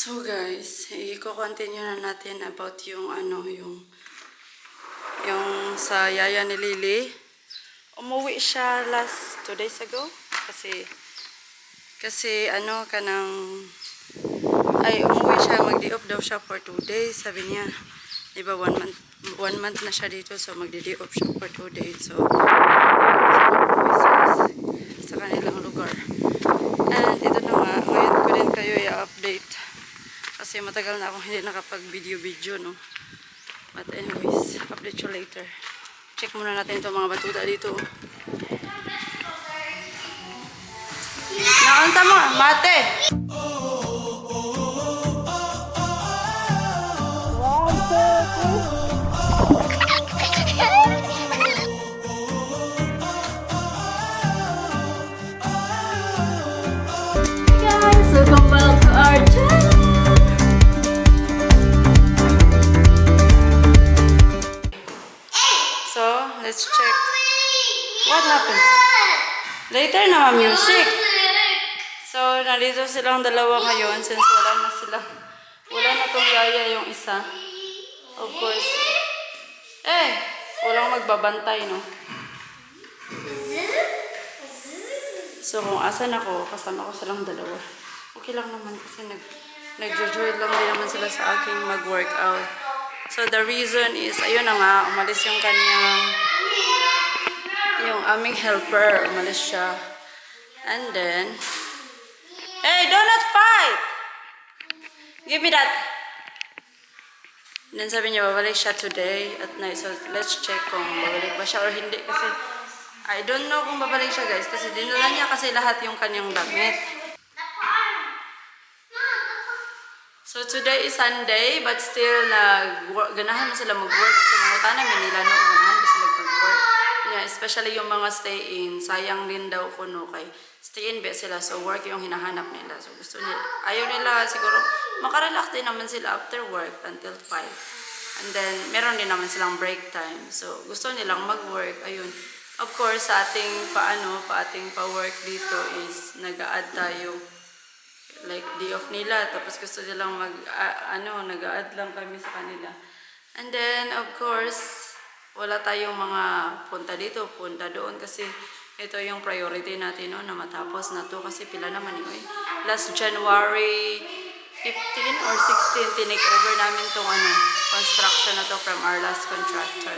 So guys, i-continue na natin about yung yung sa yaya ni Lily. Umuwi siya last 2 days ago kasi umuwi siya, mag-day off daw siya for 2 days, sabi niya. Diba 1 month na siya dito, so magdi-day off siya for 2 days. So sa kanilang lugar. And ito na nga, ngayon ko din kayo i-update. Kasi matagal na akong hindi nakapag-video, no? But anyways, update you later. Check muna natin itong mga batuta dito. Naunsa mo, mate! Guys, welcome back to our channel! So, let's check. What happened? Later na music. So, nandito silang dalawa ngayon since wala na tong yaya yung isa. Of course. Walang magbabantay, no? So, kung asan ako, kasama ko silang dalawa. Okay lang naman kasi nag-joy lang din naman sila sa aking mag-workout. So, the reason is, ayun na nga, umalis yung yung aming helper, umalis siya. And then, hey, do not fight! Give me that! And then sabi niya, babalik siya today at night. So, let's check kung babalik ba siya or hindi. Kasi, I don't know kung babalik siya, guys. Kasi dinala niya kasi lahat yung kanyang damit. So, today is Sunday, but still, ganahan mo sila mag-work. So, mga namin nila, no, ganahan mo sila mag-work. Yeah, especially yung mga stay-in. Sayang din daw ko, no, kay stay-in ba sila. So, work yung hinahanap nila. So, gusto nila, ayaw nila siguro, makarelax din naman sila after work until 5. And then, meron din naman silang break time. So, gusto nilang mag-work. Ayun. Of course, sa ating pa-work dito is nag-a-add tayo. Like, day off nila. Tapos gusto nilang nag-a-add lang kami sa kanila. And then, of course, wala tayong mga punta dito, punta doon. Kasi ito yung priority natin, no, na matapos na to. Kasi pila naman yun. Last January 15 or 16, tinake over namin tong construction na to from our last contractor.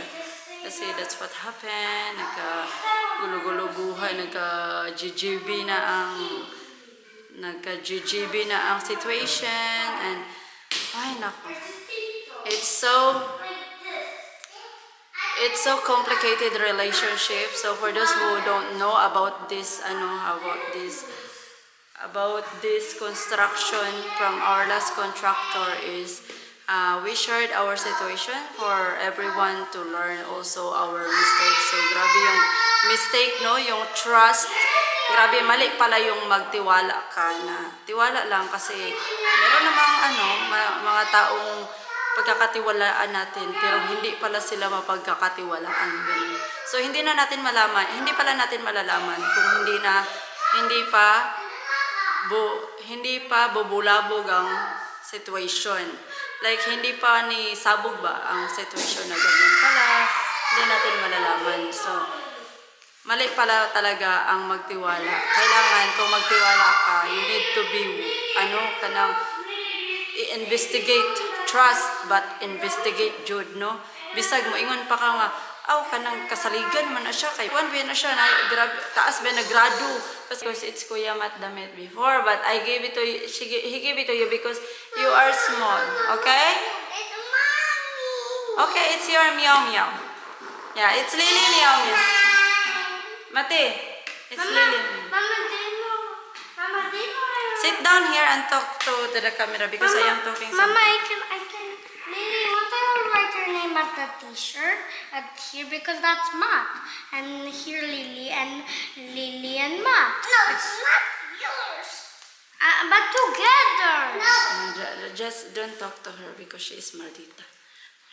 Kasi that's what happened. Nagka-gulo-gulo buhay, nagka-GGB na ang situation, and ay nako, it's so complicated relationship. So for those who don't know about this construction from our last contractor is we shared our situation for everyone to learn also our mistakes. So grabe yung mistake, no, yung trust. Grabe, mali pala yung magtiwala ka na. Tiwala lang kasi meron namang mga taong pagkakatiwalaan natin pero hindi pala sila mapagkakatiwalaan, ganun. So hindi pala natin malalaman kung hindi pa bubulabog ang situation. Like hindi pa ni sabog ba ang situation na ganyan pala, hindi natin malalaman. So mali pala talaga ang magtiwala. Kailangan kung magtiwala ka, you need to be i-investigate, trust but investigate jud, no? Bisag mo ingon pa ka nga, kanang kasaligan man na siya kay one na siya na taas ba na grado because it's Kuya Matt damit before, but I gave it to you, he gave it to you because you are small, okay? Okay, it's your meow meow. Yeah, it's Lily meow meow. Mate, it's Lily. Mama, Sit down here and talk to the camera because I am talking something. Mama, I can. Lily, what I will write your name at the t-shirt at here because that's Matt. And here Lily and Matt. No, it's not yours. But together. No. Just don't talk to her because she is maldita.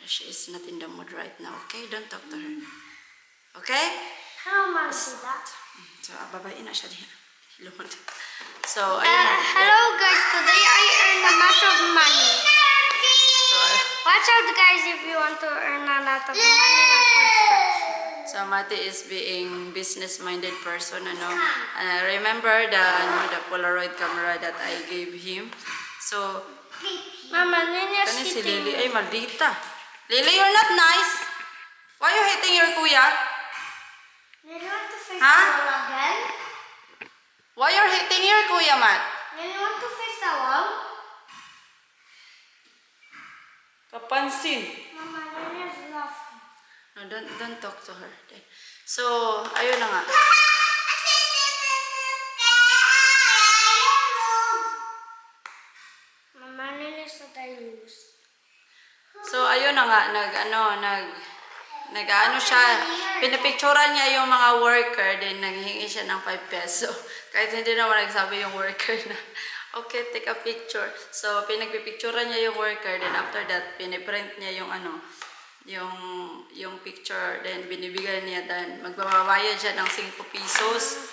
She is not in the mood right now, okay? Don't talk to her. Okay? Hello, Marcida. So, babae na siya diyan. So, ayun. Hello, guys. Today I earned a match of money. So, Watch out, guys, if you want to earn a lot of money with construction. so Mati is being business-minded person, ano. And I remember the Polaroid camera that I gave him. So, Mama, Nina's kani si hitting Lily, me. ay maldita. Lily, you're not nice. Why you hitting your kuya? Nina, want to face Huh? the wall again? Why you're hitting your kuya, Matt? Nina, want to face the wall? Kapansin. Mama, Nina's laughing. No, don't talk to her. So, ayun na nga. Mama, Nina's what I lose. So, ayun na nga, nag-ano siya, pinapicturean niya yung mga worker, then naghihingi siya ng 5 peso. Kahit hindi naman nagsabi yung worker na, okay, take a picture. So, pinagpipicturean niya yung worker, then after that, piniprint niya yung yung picture, then binibigyan niya, then magbabayad siya ng 5 pesos.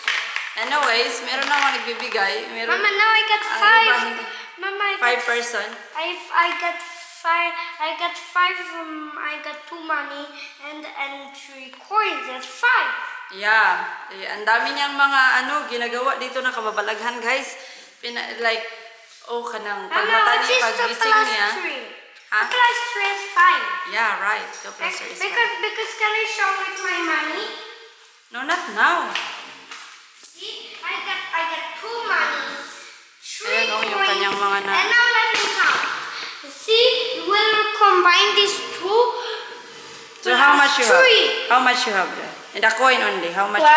Anyways, meron naman nagbibigay. Meron, Mama, now I got ang 5. iba, hindi. Mama, 5 person. I got 5. I got 5 from. I got 2 money and 3 coins. That's 5. Yeah. Ang dami niyang mga ginagawa dito na kababalaghan, guys. Like, kanang Mama, pagmata what niya, is 2 pagising plus niya. 3? Huh? 2 plus 3 is 5. Yeah, right. 2 plus 3 is Because can I show with my money? 5. No, not now. See, I got 2 money, 3 Ayan, yung coins, kanyang mga na... and now let me count. See, we'll combine these 2. So, how much you have? 3. How much you have there? In the coin only, how much? 1,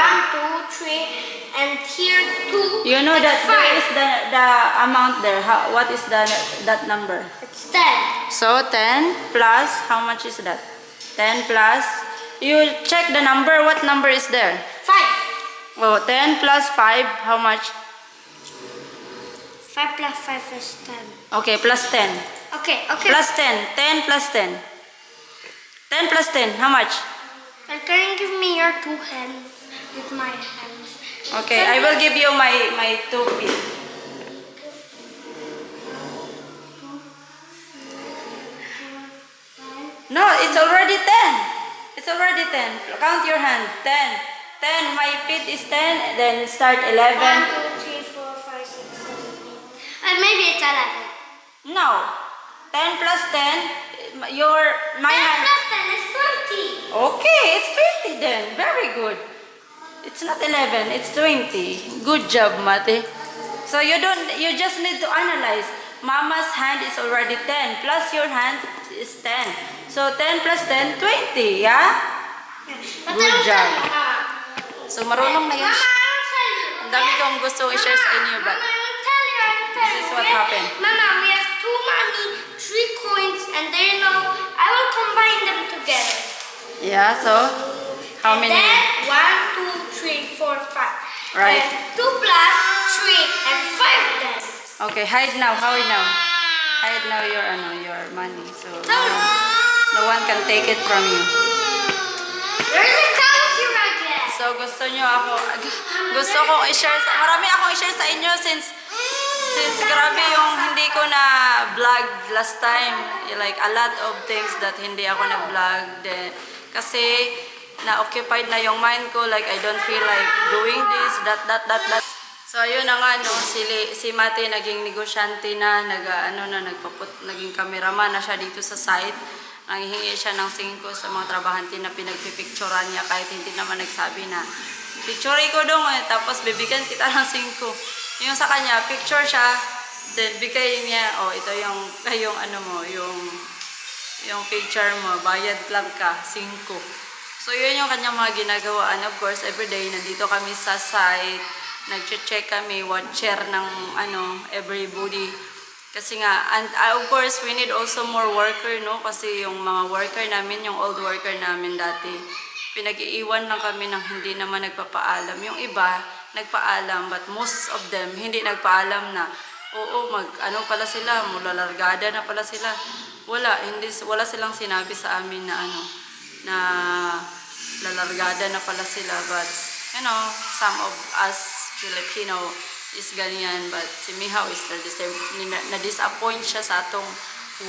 2, 3, and here 2. You know and that there 5. is the amount there. What is that number? It's 10. So, 10 plus, how much is that? 10 plus, you check the number, what number is there? 5. Oh, 10 plus 5, how much? 5 plus 5 is 10. Okay, plus 10. Okay. Plus 10. 10 plus 10. 10 plus 10, how much? And can you give me your 2 hands with my hands? Okay, I will give you my 2 feet. No, it's already 10. It's already 10. Count your hand. 10. 10, my feet is 10, then start 11. 1, 2, 3, 4, 5, 6, 7, 8. Maybe it's 11. No. 10 plus 10, my 10 hand. plus 10 is 20. Okay, it's 20 then. Very good. It's not 11, it's 20. Good job, Mate. So you just need to analyze. Mama's hand is already 10, plus your hand is 10. So 10 plus 10, 20, yeah? But Good I will job. tell you, Mama. So marunong na yun. Mama, I will tell you. Ang dami kong gusto i-share sa inyo, but Mama, I will tell you. this is what happened. Mama, we have 2 money, 3 coins, and I will combine them together. yeah, so how And many? then 1, 2, 3, 4, 5. Right. And 2 plus 3 and 5 then. Okay, hide now. Hide now. Hide now your money. So no one can take it from you. There's a cow here again. So gusto kong i-share marami akong i-share sa inyo since grabe yung hindi ko na vlog last time. Like a lot of things that hindi ako nag-vlog then kasi na-occupied na yung mind ko, like I don't feel like doing this, that. So ayun na nga no, si Mate naging negosyante na, naging cameraman na siya dito sa site. Nanghihingi siya ng 5 sa mga trabahante na pinagpipicturean niya kahit hindi naman nagsabi na picture ko dong tapos bibigyan kita ng 5. Yung sa kanya, picture siya, then bigay niya, ito yung yung picture mo, bayad lang ka, 5. So yun yung kanyang mga ginagawa. And of course, everyday nandito kami sa site, nag-check kami, watcher ng everybody. Kasi nga, and of course, we need also more worker, no? Kasi yung mga worker namin, yung old worker namin dati, pinag-iiwan lang kami ng hindi naman nagpapaalam. Yung iba, nagpaalam, but most of them, hindi nagpaalam na, pala sila, mulalargada na pala sila. Wala silang sinabi sa amin na na lalargada na pala sila. But, some of us Filipino is ganyan, but si Mihaw is na-disappoint siya sa atong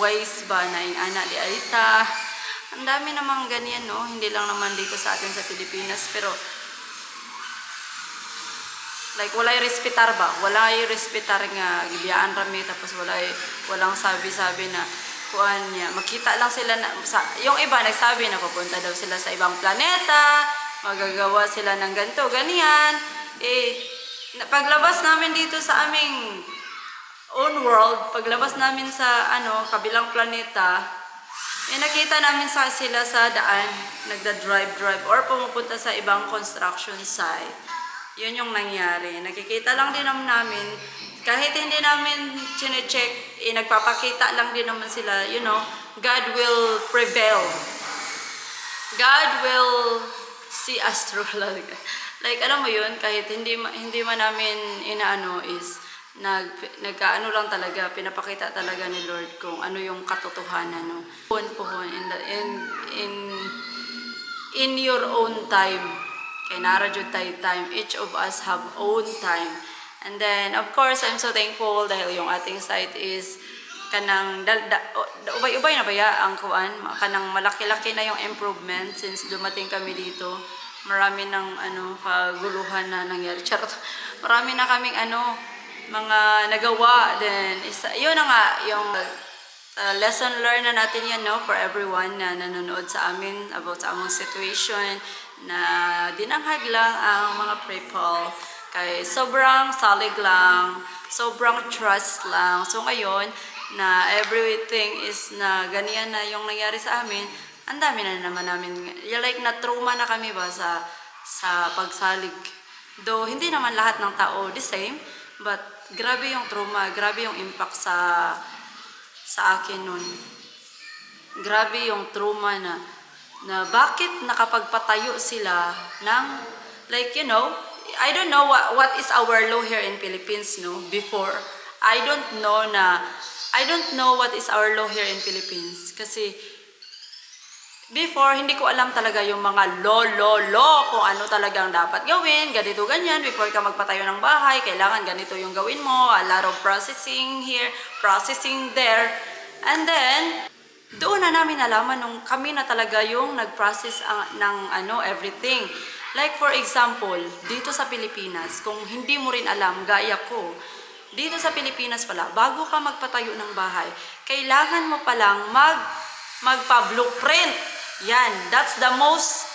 ways ba na ana di Arita. Ang dami namang ganyan, no? Hindi lang naman dito sa atin sa Pilipinas, pero like walay respetar ba? Walay respetar nga gibiyaan rami tapos walang sabi-sabi na kuan niya. Makita lang sila na yung iba nagsabi na pupunta daw sila sa ibang planeta, magagawa sila ng ganito, ganyan. Paglabas namin dito sa aming own world, paglabas namin sa kabilang planeta, nakita namin sila sa daan, nagda-drive or pumupunta sa ibang construction site. Yun yung nangyari. Nakikita lang din namin, kahit hindi namin chine-check, nagpapakita lang din naman sila, God will prevail. God will see us through. Like, alam mo yun, kahit hindi man namin is, nagkaano lang talaga, pinapakita talaga ni Lord kung ano yung katotohanan, no? Puhon, in your own time. Kay nara jud tay time. Each of us have own time. And then, of course, I'm so thankful dahil yung ating site is kanang ubay-ubay na ba ya ang kuan, kanang malaki-laki na yung improvement since dumating kami dito. Marami ng kaguluhan na nangyari. Charot. Marami na kaming mga nagawa. Then yun na nga yung lesson learned na natin yan, no, for everyone na nanonood sa amin about sa among situation na dinanghag lang ang mga people kay sobrang salig lang, sobrang trust lang. So ngayon na everything is na ganyan na yung nangyari sa amin, ang dami na naman namin, like na-trauma na kami ba sa pagsalig. Though hindi naman lahat ng tao the same, but grabe yung trauma, grabe yung impact sa akin nun. Grabe yung trauma na bakit nakapagpatayo sila ng, like, I don't know what is our law here in Philippines, no, before. I don't know what is our law here in Philippines. Kasi before, hindi ko alam talaga yung mga law kung ano talagang dapat gawin, ganito, ganyan. Before ka magpatayo ng bahay, kailangan ganito yung gawin mo. A lot of processing here, processing there. And then, doon na namin nalaman nung kami na talaga yung nag-process ng everything. Like for example, dito sa Pilipinas, kung hindi mo rin alam, gaya ko, dito sa Pilipinas pala, bago ka magpatayo ng bahay, kailangan mo palang magpa-blueprint. Yan, that's the most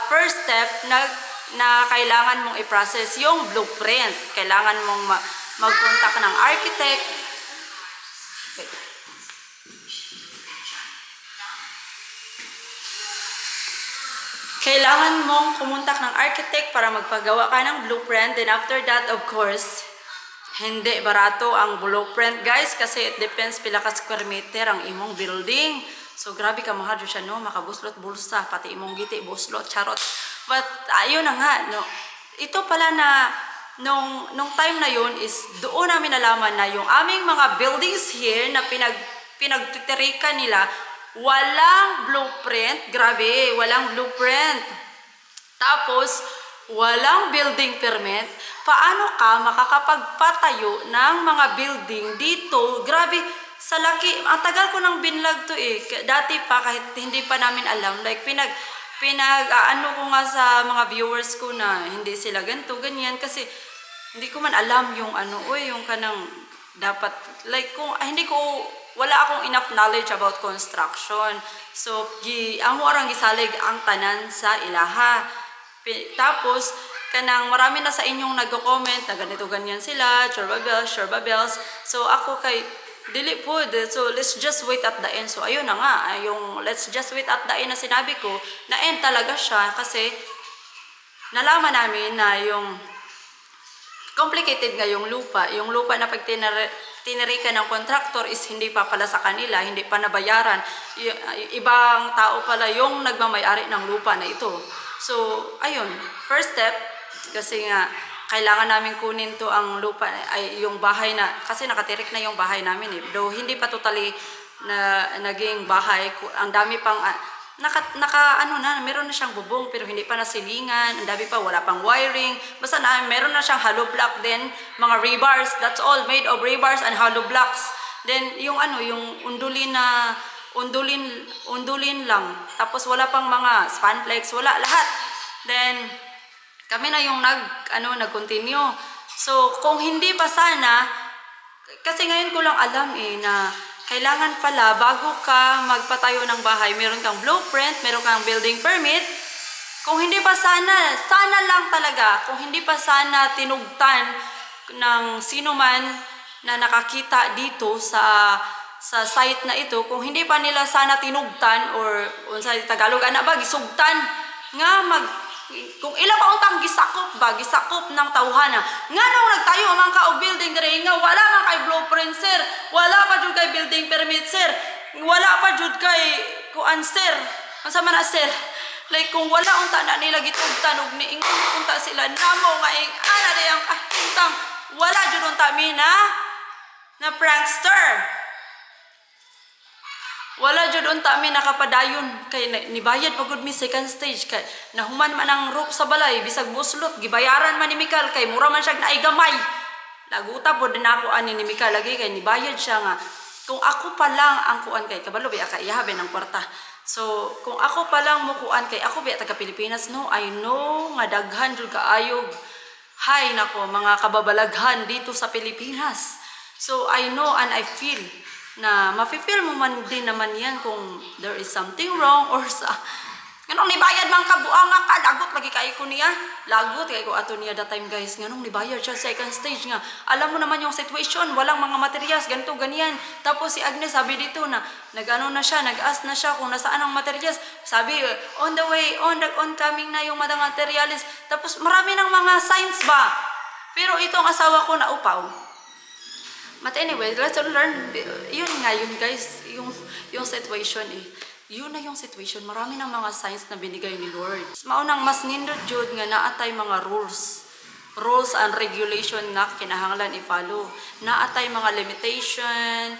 first step na kailangan mong i-process, yung blueprint. Kailangan mong mag-contact ng architect. Kailangan mong kumontak ng architect para magpagawa ka ng blueprint. Then after that, of course, hindi barato ang blueprint, guys, kasi it depends pila ka square meter ang imong building. So grabe ka mahadyo siya, no, makabuslot bulsa, pati imong giti buslot, charot. But ayun na nga, no. Ito pala na nung time na yun is doon namin nalaman na yung aming mga buildings here na pinagtitirikan nila, walang blueprint. Grabe, walang blueprint. Tapos, walang building permit. Paano ka makakapagpatayo ng mga building dito? Grabe, sa laki. Ang tagal ko nang binlog to eh. Dati pa, kahit hindi pa namin alam. Like, ano ko nga sa mga viewers ko na hindi sila ganito, ganyan. Kasi, hindi ko man alam yung yung kanang dapat, like, wala akong enough knowledge about construction. So, amo orang gisalig ang tanan sa ilaha. Tapos, kanang marami na sa inyong nagko-comment na ganito ganyan sila, sure babels. So, ako kay dili po. So, let's just wait at the end. So, ayun na nga, yung let's just wait at the end na sinabi ko, na end talaga siya kasi nalaman namin na yung complicated nga yung lupa. Yung lupa na pag tinirikan ng contractor is hindi pa pala sa kanila, hindi pa nabayaran. Ibang tao pala yung nagmamayari ng lupa na ito. So, ayun, first step, kasi nga, kailangan namin kunin to ang lupa, ay yung bahay na, kasi nakatirik na yung bahay namin eh. Though hindi pa totally na naging bahay, ang dami pang, meron na siyang bubong pero hindi pa nasilingan, ang dami pa, wala pang wiring. Basta meron na siyang hollow block din, mga rebars, that's all, made of rebars and hollow blocks. Then yung yung undulin lang. Tapos wala pang mga spanflex, wala lahat. Then kami na yung nag-continue. So kung hindi pa sana, kasi ngayon ko lang alam na kailangan pala bago ka magpatayo ng bahay, meron kang blueprint, meron kang building permit. Kung hindi pa sana lang talaga, kung hindi pa sana tinugtan ng sino man na nakakita dito sa site na ito, kung hindi pa nila sana tinugtan or sa Tagalog gisugtan nga kung ila pa untang gisakop ng tawhana nga nung nagtayo man ka og building dire nga wala man kay blueprint sir, wala pa jud kay building permit sir, wala pa jud kay kuan sir, unsa man na sir, like kung wala unta na nila gitugtan og niingon unta sila namo nga ana day ang kahintang wala jud unta mi na prankster. Wala jud unta mi nakapadayon kay nibayad pagud mi second stage kay nahuman man ang roof sa balay bisag buslot gibayaran man ni Mikal kay mura man siya naay gamay. Laguta pod na ako ani ni Mikal lagi kay nibayad siya nga kung ako pa lang ang kuan kay kabalo biya ka ihabe ng kwarta. So kung ako pa lang mo kuan kay ako biya taga Pilipinas no, I know nga daghan jud kaayog hay nako mga kababalaghan dito sa Pilipinas. So I know and I feel na mafe-feel mo man din naman yan kung there is something wrong or sa nganong nibayad man ka buang nga lagot lagi kay ko niya lagot kay ko ato niya that time guys nganong nibayad siya second stage nga alam mo naman yung situation walang mga materials ganito ganyan tapos si Agnes sabi dito na nag-ask na siya kung nasaan ang materials sabi on the way on coming na yung mga materials tapos marami ng mga signs ba pero itong asawa ko na upaw. But anyway, let's learn. Yun guys, yung situation Yun na yung situation. Marami ng mga signs na binigay ni Lord. Maunang mas nindot jud nga naatay mga rules and regulation nga kinahanglan i-follow. Naatay mga limitation,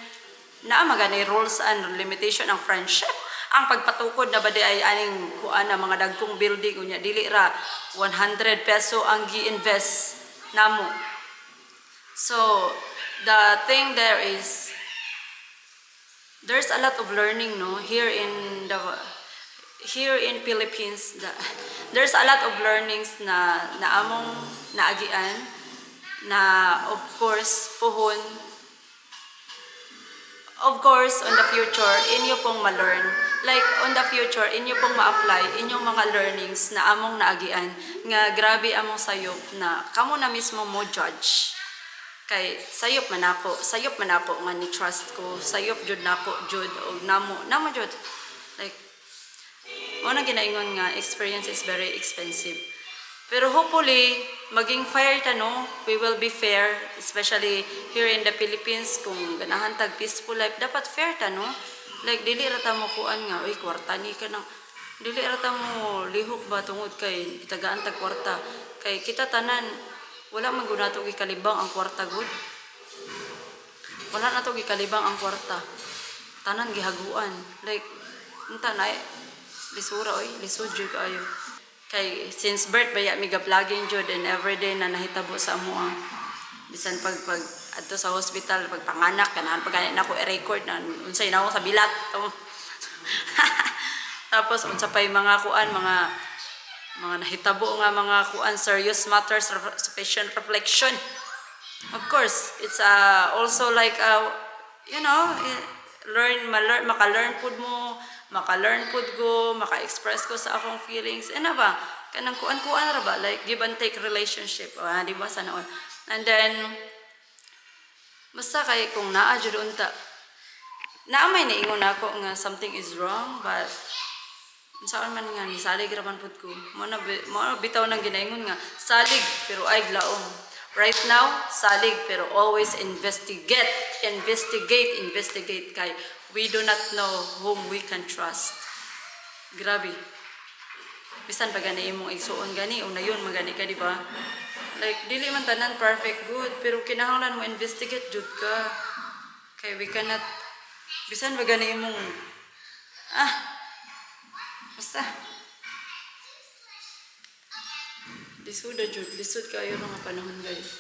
maganay rules and limitation ang friendship. Ang pagpatukod na ba di ay aning kuan na mga dagkong building unya dili ra 100 peso ang gi-invest namo. So the thing there is there's a lot of learning here in Philippines. There's a lot of learnings na among naagian na of course on the future inyo pong ma-learn, like on the future inyo pong ma-apply inyong mga learnings na among naagian nga grabe among sayop na kamo na mismo mo judge. Kay sayop man ako nga ni trust ko, sayop jud nako jud og namo jud. Like mo na ginaingon nga experience is very expensive. Pero hopefully maging fair we will be fair, especially here in the Philippines kung ganahan tag peaceful life dapat fair like dili ra ta mo kuan nga oy kwarta ni ka nang dili ra ta mo lihok ba tungod kay tagaan tag kwarta kay kita tanan wala man gud nato gikalibang ang kwarta gud. Wala nato gikalibang ang kwarta. Tanan gihaguan. Like unta na lisura lisod jud kayo. Kay since birth baya mi ga-vlogging jud and everyday na nahitabo sa amoa. Bisan pag adto sa hospital pag panganak kanahan pagani nako i-record na unsay na ako sa bilat. Tapos unsa pay mga kuan mga nahitabo nga mga kuan serious matters sufficient reflection. Of course, it's also like maka-learn pud ko, maka-express ko sa akong feelings. Ba? Kanang kuan-kuan ra ba like give and take relationship. Di ba sa noon? And then basta kay kung naa jud unta. Naamay niingon ako nga something is wrong but saan man nga ni salig ra man pud ko mo bitaw nang ginaingon nga salig pero ay glaom right now salig pero always investigate kay we do not know whom we can trust. Grabe bisan pa gani imong igsuon gani unayon magani ka di ba like dili man tanan perfect good pero kinahanglan mo investigate jud ka kay we cannot bisan pa gani imong Basta. Lisod na jud. Lisod kayo mga panahon guys.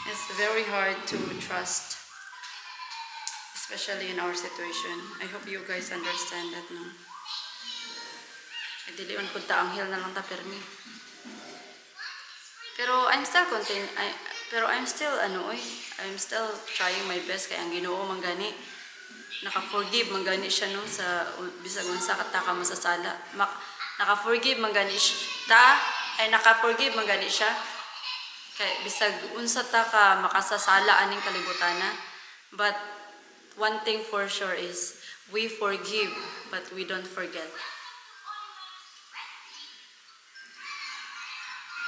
It's very hard to trust. Especially in our situation. I hope you guys understand that, no? Ay, dili man punta ang hill na lang ta permi. Pero I'm still I'm still trying my best kay ang Ginoo man gani. Naka-forgive man gani siya no sa bisag unsa ka ta ka masasala. Naka-forgive man gani naka-forgive man gani siya. Kay bisag unsa ta ka makasasala aning kalibutana. But one thing for sure is we forgive but we don't forget.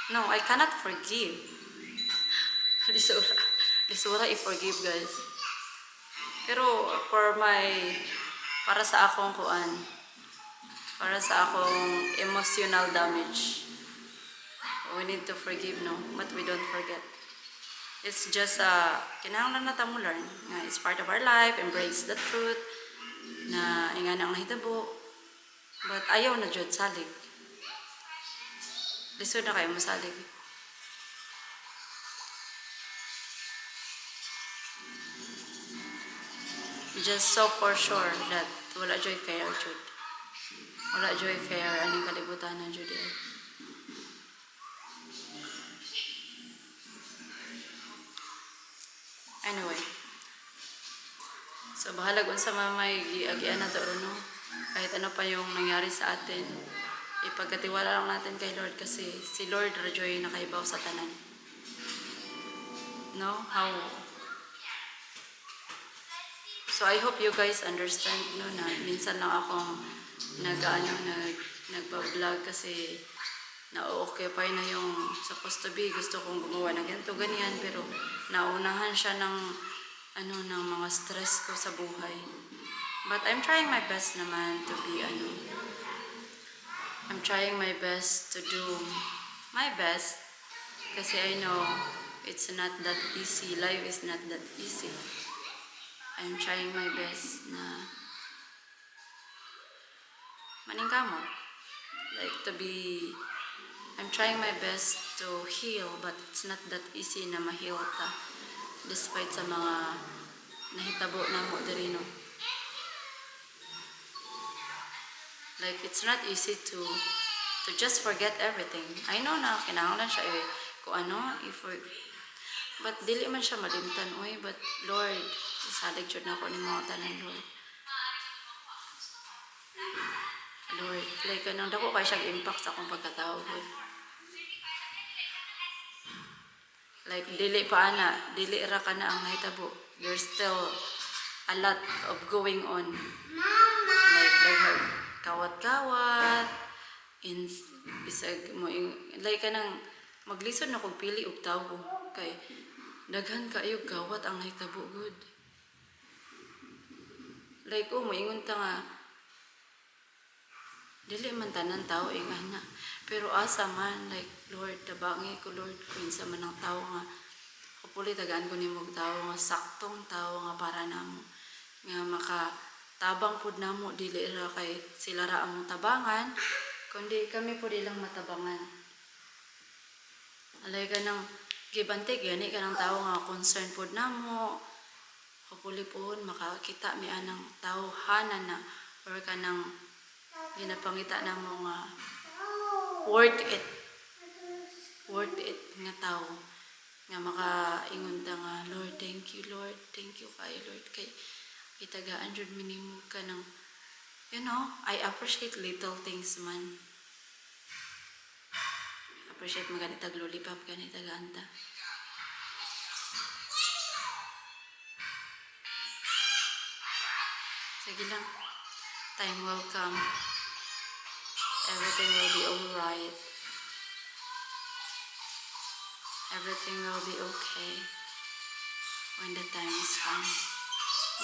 No, I cannot forgive. Lisura i-forgive guys. Pero para sa akong emotional damage, we need to forgive, no? But we don't forget. It's just, kinahanglan na mo learn. It's part of our life, embrace the truth, na inga na ang nahitabo. But ayaw na jud salig. Lisod na kayo masalig. Just so for sure that wala joy fair jud. Wala joy fair aning kalibutan na jud. Anyway. So bahalag unsa mamay giagian na to no. Kahit ano pa yung nangyari sa atin, ipagkatiwala lang natin kay Lord kasi si Lord rajoy nakaibaw sa tanan. No? How? So I hope you guys understand no na minsan lang akong nagba-vlog kasi na-occupy na yung supposed to be gusto kong gumawa ng ganito ganyan pero naunahan siya ng ng mga stress ko sa buhay. But I'm trying my best naman to be I'm trying my best to do my best kasi I know it's not that easy. Life is not that easy. I'm trying my best na maningkamot. Like I'm trying my best to heal but it's not that easy na ma-heal ta despite sa mga nahitabo na mo diri no. Like it's not easy to just forget everything. I know na kinahanglan siya but dili man siya malimtan but Lord isalig jud na ko ni mga tanan Lord like kanang dako kay siya impact sa akong pagkatao like dili ra ka na ang nahitabo. There's still a lot of going on. Like kawat-kawat bisag mo like kanang maglisod na kog pili og tawo kay daghan kaayo gawat ang nahitabo good. Like moingon ta nga dili man tanan tao ingana pero asa man like Lord tabangi ko Lord kung sa man ang tao nga hopefully tagaan ko nimog tao nga saktong tao nga para namo nga makatabang pud namo dili ra kay sila ra among tabangan kundi kami pud ilang matabangan. Alay ka nang gibantig gani ka ng tao nga concern pud namo hopefully pud makakita mi anang tawhanan na or kanang ginapangita namo nga worth it nga tao nga makaingon ta nga Lord thank you kay Lord kay itagaan jud minimo ka ng I appreciate little things man. Appreciate maganitag lollipop ganita ganta. Sige lang. Time will come. Everything will be alright. Everything will be okay when the time is come.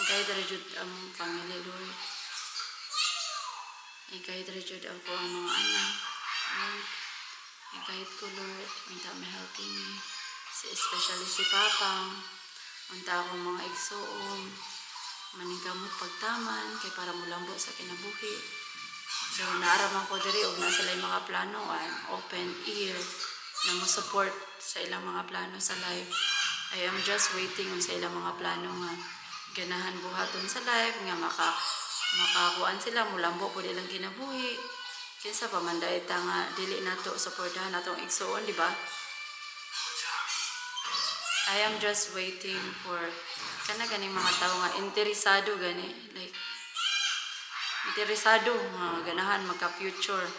Ikay darajud ang family Lord. Ikay darajud ang ko ang mga anak Lord. Ikay ko Lord. Unta ma-helping me. Especially si Papang. Unta akong mga igsoon. Maningkamot pagtaman kay para mulambo sa kinabuhi. So, naaraman ko diri og na sila yung mga plano and open ear na mo support sa ilang mga plano sa life. I am just waiting on sa ilang mga plano nga ganahan buhaton sa life nga makakuan sila mulambo po nilang kinabuhi. Kinsa pa man dahil nga dili nato supportahan natong igsoon, di ba? I am just waiting for kana ganing mga tao nga interesado gani, like interesado nga ganahan magka-future,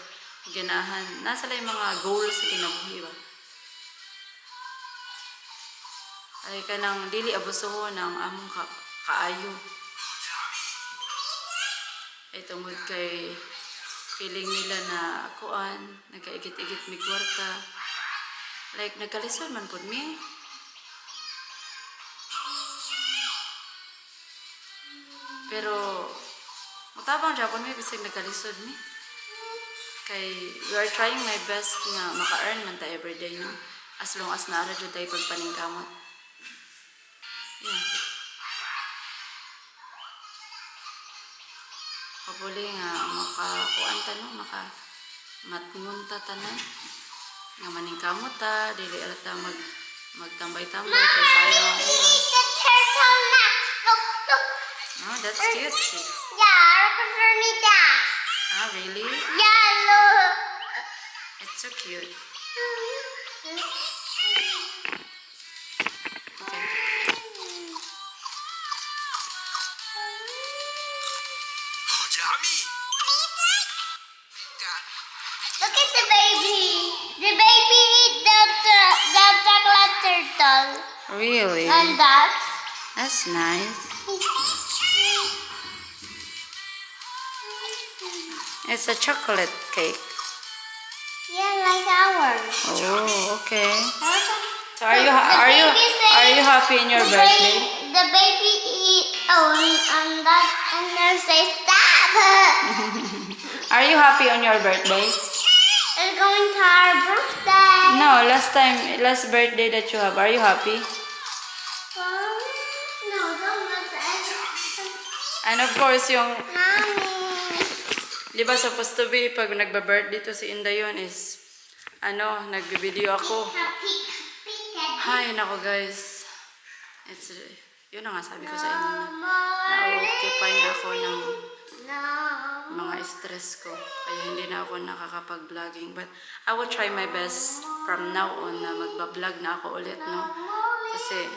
ganahan nasa lang yung mga goals sa kinabuhi ba. Ay kanang dili abusohon ng among kaayo. Ay tungod kay feeling nila na kuan, nagkaigit-igit mi kwarta. Like nagkalisod man pud mi. Pero mutabang Japon mi bisag nagkalisod mi. Kay we are trying my best nga maka-earn man ta everyday no. As long as naara jud tay pagpaningkamot. Yeah. Kapuli nga makakuan ta no, matngunta tanan. Nga maningkamot ta, dili alata magtambay-tambay kay sayang ang oras. The turtle next. Look, look. Oh, that's cute. See. Yeah, represent that. Ah, really? Yeah, look. It's so cute. Okay. Jami! Look at the baby. The baby eat the chocolate turtle. Really? And that's... That's nice. It's a chocolate cake. Yeah, like ours. Oh, okay. So The baby says- happy in your birthday? The baby eat and that and then say stop. Are you happy on your birthday? It's going to our birthday. No, last birthday that you have. Are you happy? No, don't let the And of course, yung Mommy. di ba supposed to be pag nagba-birthday to si Indayon is nagbi-video ako. Hi, nako guys. Yun na nga sabi ko sa inyo na na-occupy na ako ng mga stress ko. Kaya hindi na ako nakakapag-vlogging. But I will try my best from now on na magba-vlog na ako ulit, no? Kasi,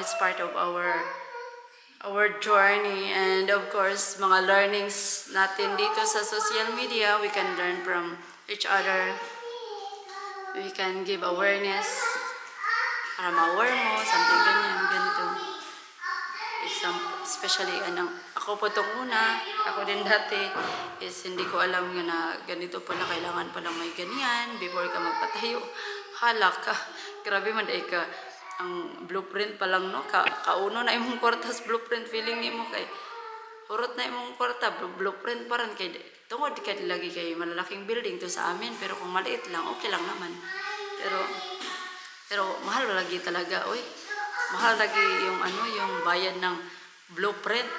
it's part of our journey. And of course, mga learnings natin dito sa social media, we can learn from each other. We can give awareness para ma-aware mo, something ganito. Especially, ako po itong una, ako din dati, is hindi ko alam nga na ganito pala, kailangan palang may ganyan, before ka magpatayo. Halak ka, grabe man dahil ka, ang blueprint pa lang, no? Kauno na imong kwartas blueprint, feeling mo kay, hurot na imong kwarta, blueprint pa rin kay, tungod ka lagi kay malalaking building to sa amin, pero kung maliit lang, okay lang naman. Pero mahal lagi talaga, oy. Mahal lagi yung bayad ng blueprint.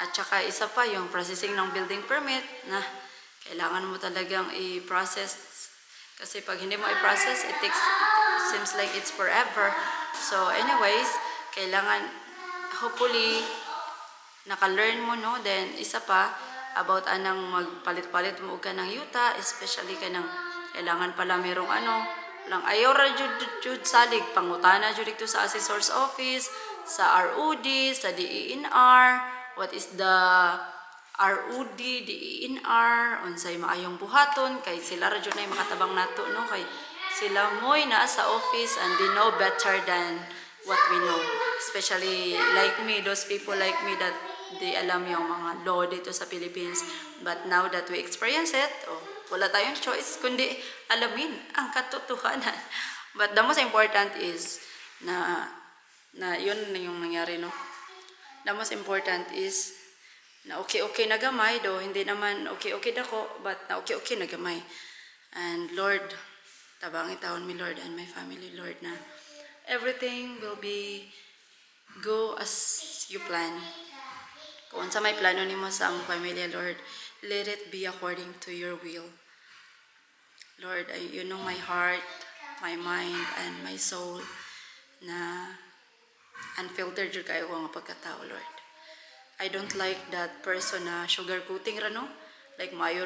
At saka isa pa yung processing ng building permit na kailangan mo talagang i-process. Kasi pag hindi mo i-process, it seems like it's forever. So anyways, kailangan hopefully naka-learn mo, no? Then isa pa about anang magpalit-palit mo ka ng yuta, especially ka ng kailangan pala merong lang ayaw ra jud salig pangutana jud dito sa assessor's office, sa ROD, sa DENR, what is the ROD, DENR, unsay maayong buhaton kay sila ra jud nay makatabang nato, no? Kay sila moy naa sa office and they know better than what we know, especially like me, those people like me that they alam yung mga law dito sa Philippines. But now that we experience it, wala tayong choice kundi alamin ang katotohanan. But the most important is na yun na yung nangyari, no? The most important is na okay na gamay, do hindi naman okay dako, but na okay na gamay. And Lord, tabangin taon mi Lord and my family, Lord, na everything will go as you plan. Kung sa may plano nimo sa among pamilya, Lord, let it be according to your will. Lord, you know my heart, my mind, and my soul na unfiltered jud kayo nga pagkatao, Lord. I don't like that person na sugarcoating ra, no? Like maayo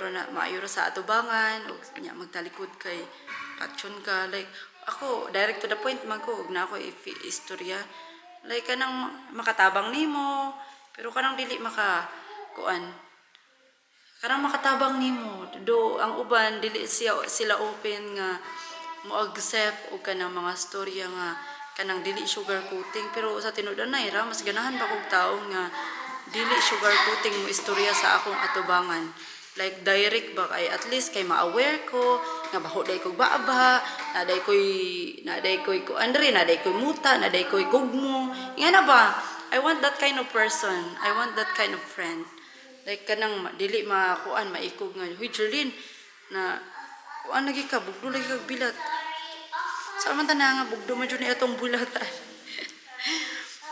sa atubangan o nya magtalikod kay patyon ka, like ako direct to the point man ko ug na ako istorya, like kanang makatabang nimo pero kanang dili kanang makatabang nimo do ang uban dili sila open nga mo accept og kanang mga storya nga kanang dili sugarcoating, pero sa tinud-anay ra mas ganahan ba kog tawo nga dili sugarcoating mo istorya sa akong atubangan. Like direct ba kay at least kay ma-aware ko nga baho day kog baaba, naday koy ko andre, naday koy muta, naday koy gugmo. Nga na ba? I want that kind of person. I want that kind of friend. Like kanang dili makuan maikog nga, "Huy, Jerlyn, na kuan lagi ka, bugdo lagi kag bilat." Sa man nga bugdo man jud ni atong bulatan.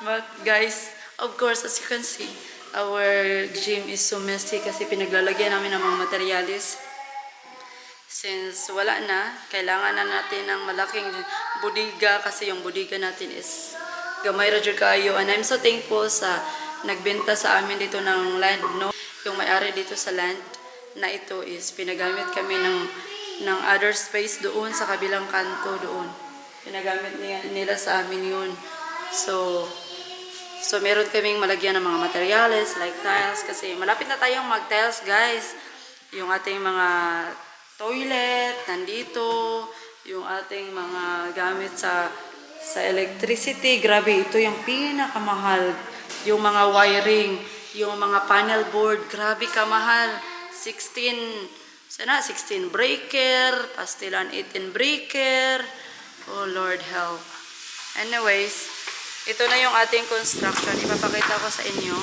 But guys, of course, as you can see, our gym is so messy kasi pinaglalagyan namin ng mga materialis. Since wala na, kailangan na natin ng malaking budiga kasi yung budiga natin is gamay ra jud kayo. And I'm so thankful sa nagbenta sa amin dito ng land, no? Yung may-ari dito sa land na ito is pinagamit kami ng other space doon sa kabilang kanto doon. Pinagamit nila sa amin yun. So meron kaming malagyan ng mga materials like tiles kasi malapit na tayong mag-tiles, guys. Yung ating mga toilet nandito, yung ating mga gamit sa electricity, grabe, ito yung pinakamahal. Yung mga wiring, yung mga panel board, grabe kamahal. 16 breaker, pastilan 18 breaker. Oh Lord help. Anyways, ito na yung ating construction. Ipapakita ko sa inyo.